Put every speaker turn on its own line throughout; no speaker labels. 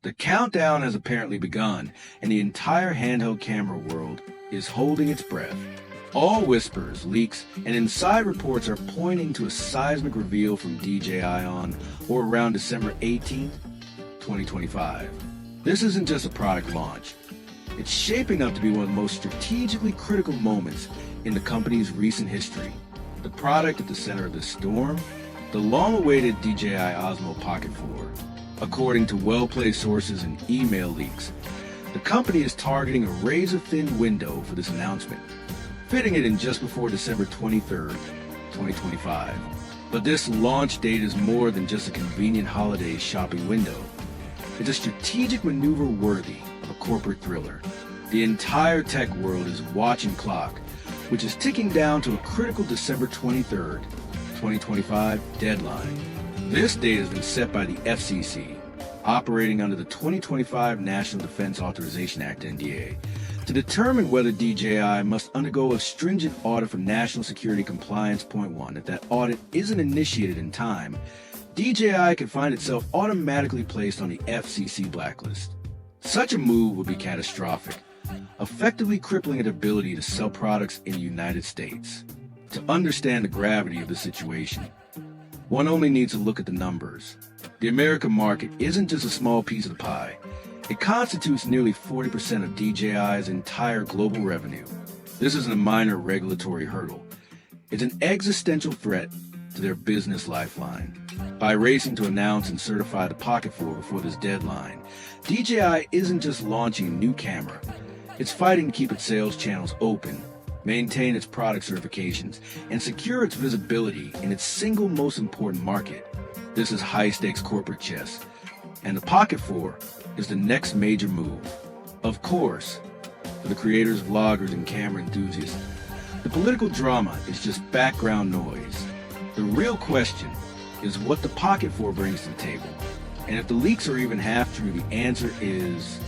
The countdown has apparently begun, and the entire handheld camera world is holding its breath. All whispers, leaks, and inside reports are pointing to a seismic reveal from DJI on or around December 18th, 2025. This isn't just a product launch. It's shaping up to be one of the most strategically critical moments in the company's recent history. The product at the center of the storm, the long-awaited DJI Osmo Pocket 4. According to well-placed sources and email leaks, the company is targeting a razor-thin window for this announcement, fitting it in just before December 23rd, 2025. But this launch date is more than just a convenient holiday shopping window. It's a strategic maneuver worthy of a corporate thriller. The entire tech world is watching clock, which is ticking down to a critical December 23rd, 2025 deadline. This date has been set by the FCC, operating under the 2025 National Defense Authorization Act (NDA), to determine whether DJI must undergo a stringent audit for National Security Compliance. Point 1. If that audit isn't initiated in time, DJI can find itself automatically placed on the FCC blacklist. Such a move would be catastrophic, effectively crippling its ability to sell products in the United States. To understand the gravity of the situation, one only needs to look at the numbers. The American market isn't just a small piece of the pie. It constitutes nearly 40% of DJI's entire global revenue. This isn't a minor regulatory hurdle. It's an existential threat to their business lifeline. By racing to announce and certify the Pocket 4 before this deadline, DJI isn't just launching a new camera. It's fighting to keep its sales channels open, maintain its product certifications, and secure its visibility in its single most important market. This is high-stakes corporate chess, and the Pocket 4 is the next major move. Of course, for the creators, vloggers, and camera enthusiasts, the political drama is just background noise. The real question is what the Pocket 4 brings to the table. And if the leaks are even half true, the answer is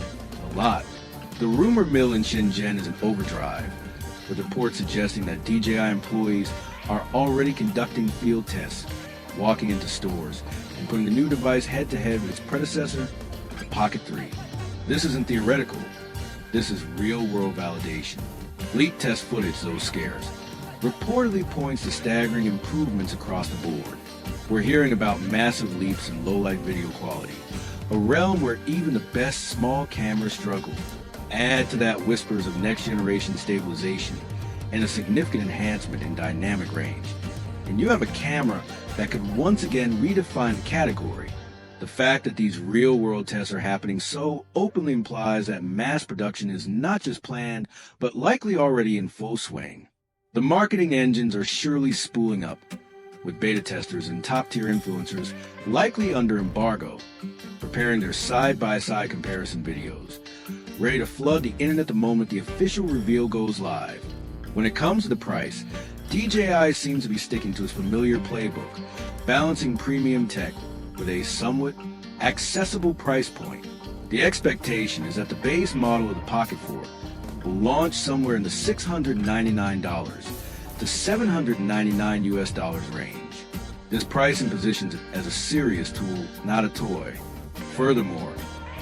a lot. The rumor mill in Shenzhen is an overdrive, with reports suggesting that DJI employees are already conducting field tests, walking into stores, and putting the new device head-to-head with its predecessor, the Pocket 3. This isn't theoretical. This is real-world validation. Leak test footage, though scarce, reportedly points to staggering improvements across the board. We're hearing about massive leaps in low-light video quality, a realm where even the best small cameras struggle. Add to that whispers of next-generation stabilization and a significant enhancement in dynamic range, and you have a camera that could once again redefine the category. The fact that these real-world tests are happening so openly implies that mass production is not just planned, but likely already in full swing. The marketing engines are surely spooling up, with beta testers and top-tier influencers likely under embargo, preparing their side-by-side comparison videos, ready to flood the internet the moment the official reveal goes live. When it comes to the price, DJI seems to be sticking to its familiar playbook, balancing premium tech with a somewhat accessible price point. The expectation is that the base model of the Pocket 4 will launch somewhere in the $699 to $799 US range. This pricing positions it as a serious tool, not a toy. Furthermore,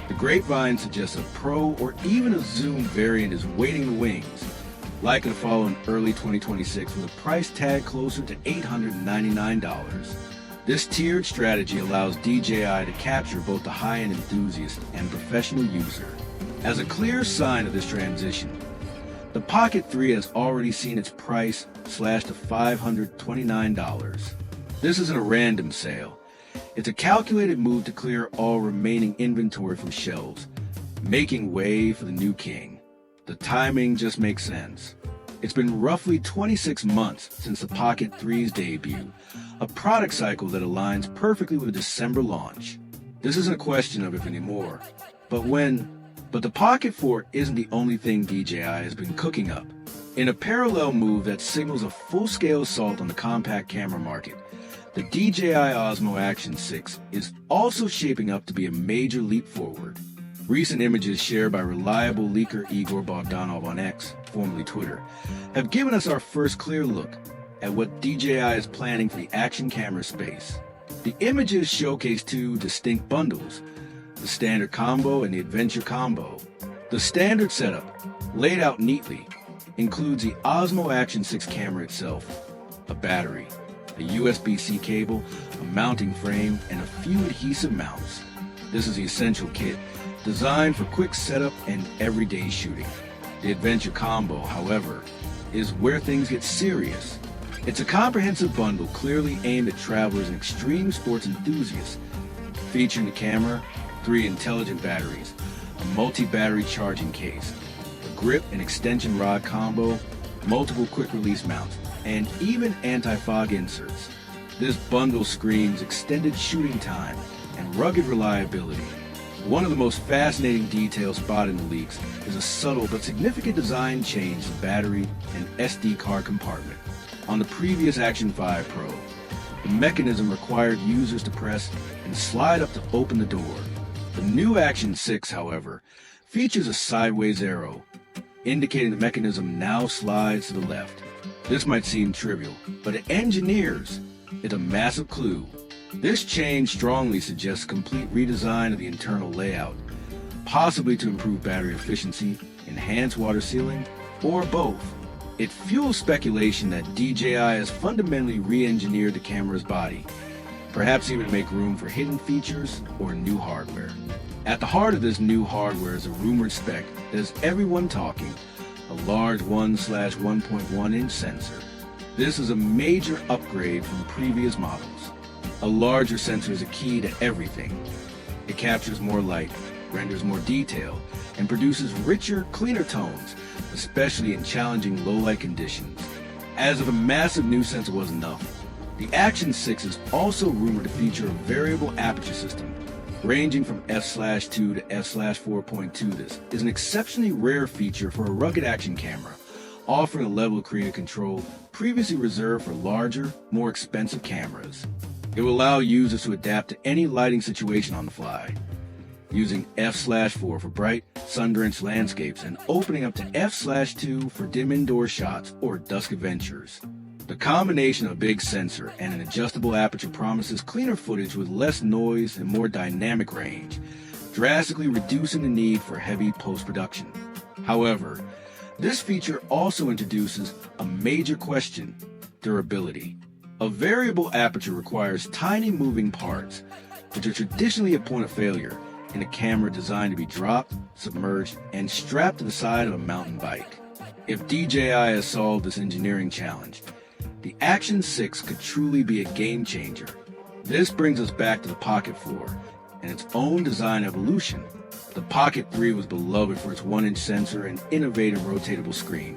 the grapevine suggests a Pro or even a Zoom variant is waiting in the wings, likely to follow in early 2026 with a price tag closer to $899. This tiered strategy allows DJI to capture both the high-end enthusiast and professional user. As a clear sign of this transition, the Pocket 3 has already seen its price slashed to $529. This isn't a random sale. It's a calculated move to clear all remaining inventory from shelves, making way for the new king. The timing just makes sense. It's been roughly 26 months since the Pocket 3's debut, a product cycle that aligns perfectly with a December launch. This isn't a question of if anymore, but when. But the Pocket 4 isn't the only thing DJI has been cooking up. In a parallel move that signals a full-scale assault on the compact camera market, the DJI Osmo Action 6 is also shaping up to be a major leap forward. Recent images shared by reliable leaker Igor Bogdanov on X, formerly Twitter, have given us our first clear look at what DJI is planning for the action camera space. The images showcase two distinct bundles, the standard combo and the adventure combo. The standard setup, laid out neatly, includes the Osmo Action 6 camera itself, a battery, a USB-C cable, a mounting frame, and a few adhesive mounts. This is the essential kit, designed for quick setup and everyday shooting. The adventure combo, however, is where things get serious. It's a comprehensive bundle clearly aimed at travelers and extreme sports enthusiasts, featuring the camera, 3 intelligent batteries, a multi-battery charging case, a grip and extension rod combo, multiple quick-release mounts, and even anti-fog inserts. This bundle screams extended shooting time and rugged reliability. One of the most fascinating details spotted in the leaks is a subtle but significant design change to the battery and SD card compartment. On the previous Action 5 Pro, the mechanism required users to press and slide up to open the door. The new Action 6, however, features a sideways arrow, indicating the mechanism now slides to the left. This might seem trivial, but to engineers, it's a massive clue. This change strongly suggests complete redesign of the internal layout, possibly to improve battery efficiency, enhance water sealing, or both. It fuels speculation that DJI has fundamentally re-engineered the camera's body, perhaps even to make room for hidden features or new hardware. At the heart of this new hardware is a rumored spec that has everyone talking, a large 1/1.1 inch sensor. This is a major upgrade from previous models. A larger sensor is a key to everything. It captures more light, renders more detail, and produces richer, cleaner tones, especially in challenging low-light conditions. As if a massive new sensor wasn't enough, the Action 6 is also rumored to feature a variable aperture system, ranging from f/2 to f/4.2. This is an exceptionally rare feature for a rugged action camera, offering a level of creative control previously reserved for larger, more expensive cameras. It will allow users to adapt to any lighting situation on the fly, using f/4 for bright, sun-drenched landscapes and opening up to f/2 for dim indoor shots or dusk adventures. The combination of a big sensor and an adjustable aperture promises cleaner footage with less noise and more dynamic range, drastically reducing the need for heavy post-production. However, this feature also introduces a major question: durability. A variable aperture requires tiny moving parts, which are traditionally a point of failure in a camera designed to be dropped, submerged, and strapped to the side of a mountain bike. If DJI has solved this engineering challenge, the Action 6 could truly be a game changer. This brings us back to the Pocket 4 and its own design evolution. The Pocket 3 was beloved for its 1-inch sensor and innovative rotatable screen,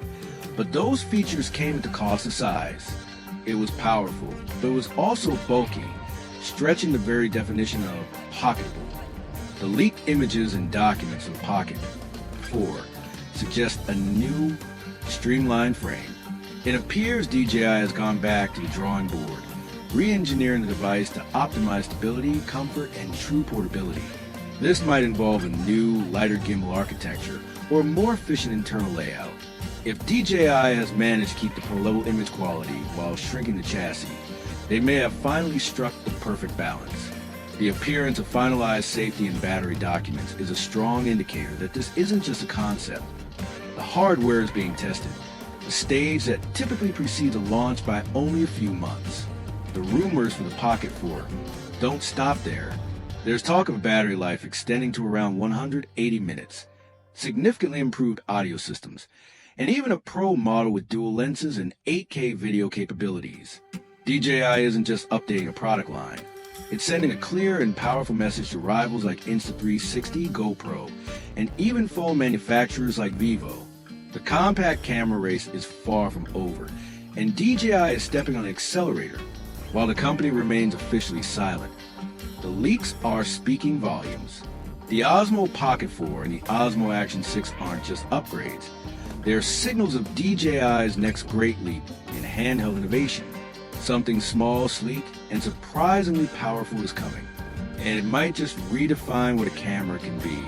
but those features came at the cost of size. It was powerful, but it was also bulky, stretching the very definition of pocketable. The leaked images and documents of the Pocket 4 suggest a new, streamlined frame. It appears DJI has gone back to the drawing board, re-engineering the device to optimize stability, comfort, and true portability. This might involve a new, lighter gimbal architecture or a more efficient internal layout. If DJI has managed to keep the pro-level image quality while shrinking the chassis, they may have finally struck the perfect balance. The appearance of finalized safety and battery documents is a strong indicator that this isn't just a concept. The hardware is being tested, a stage that typically precedes a launch by only a few months. The rumors for the Pocket 4 don't stop there. There's talk of battery life extending to around 180 minutes, significantly improved audio systems, and even a Pro model with dual lenses and 8K video capabilities. DJI isn't just updating a product line. It's sending a clear and powerful message to rivals like Insta360, GoPro, and even phone manufacturers like Vivo. The compact camera race is far from over, and DJI is stepping on the accelerator, while the company remains officially silent. The leaks are speaking volumes. The Osmo Pocket 4 and the Osmo Action 6 aren't just upgrades. They're signals of DJI's next great leap in handheld innovation. Something small, sleek, and surprisingly powerful is coming, and it might just redefine what a camera can be.